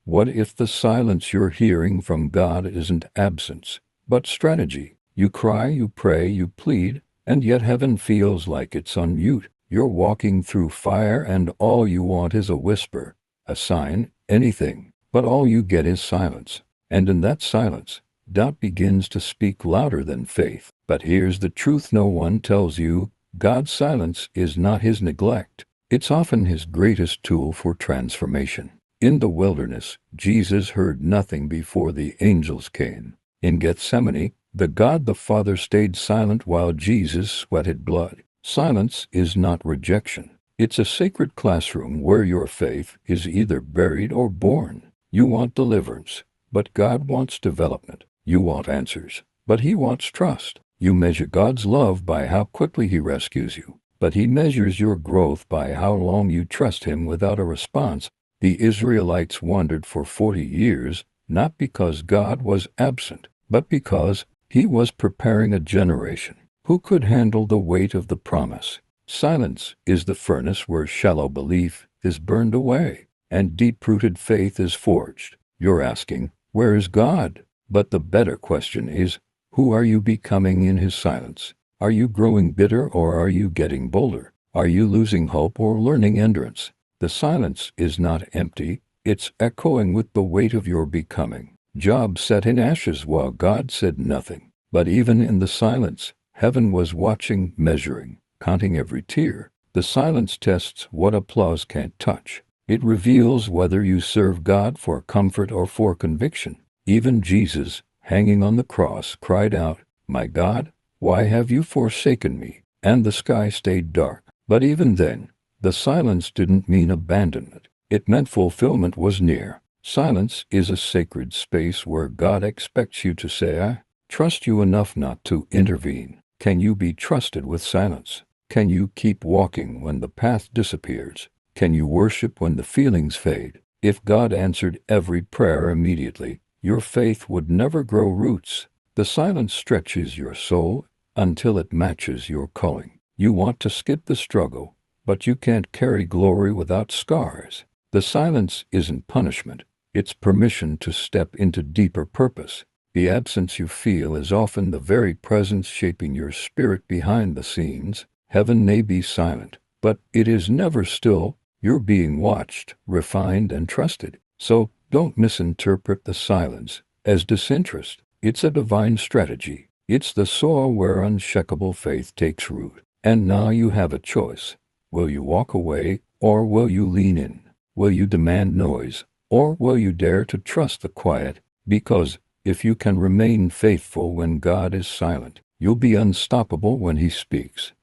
What if the silence you're hearing from God isn't absence, but strategy? You cry, you pray, you plead, and yet heaven feels like it's on mute. You're walking through fire and all you want is a whisper, a sign, anything. But all you get is silence. And in that silence, doubt begins to speak louder than faith. But here's the truth no one tells you: God's silence is not his neglect. It's often his greatest tool for transformation. In the wilderness, Jesus heard nothing before the angels came. In Gethsemane, the God the Father stayed silent while Jesus sweated blood. Silence is not rejection. It's a sacred classroom where your faith is either buried or born. You want deliverance, but God wants development. You want answers, but he wants trust. You measure God's love by how quickly he rescues you, but he measures your growth by how long you trust him without a response. The Israelites wandered for 40 years, not because God was absent, but because he was preparing a generation who could handle the weight of the promise. Silence is the furnace where shallow belief is burned away and deep-rooted faith is forged. You're asking, where is God? But the better question is, who are you becoming in his silence? Are you growing bitter or are you getting bolder? Are you losing hope or learning endurance? The silence is not empty, it's echoing with the weight of your becoming. Job sat in ashes while God said nothing. But even in the silence, heaven was watching, measuring, counting every tear. The silence tests what applause can't touch. It reveals whether you serve God for comfort or for conviction. Even Jesus, hanging on the cross, cried out, "My God, why have you forsaken me?" And the sky stayed dark. But even then, the silence didn't mean abandonment. It meant fulfillment was near. Silence is a sacred space where God expects you to say, "I trust you enough not to intervene." Can you be trusted with silence? Can you keep walking when the path disappears? Can you worship when the feelings fade? If God answered every prayer immediately, your faith would never grow roots. The silence stretches your soul until it matches your calling. You want to skip the struggle, but you can't carry glory without scars. The silence isn't punishment. It's permission to step into deeper purpose. The absence you feel is often the very presence shaping your spirit behind the scenes. Heaven may be silent, but it is never still. You're being watched, refined, and trusted. So don't misinterpret the silence as disinterest. It's a divine strategy. It's the soil where unshakable faith takes root. And now you have a choice. Will you walk away, or will you lean in? Will you demand noise, or will you dare to trust the quiet? Because if you can remain faithful when God is silent, you'll be unstoppable when he speaks.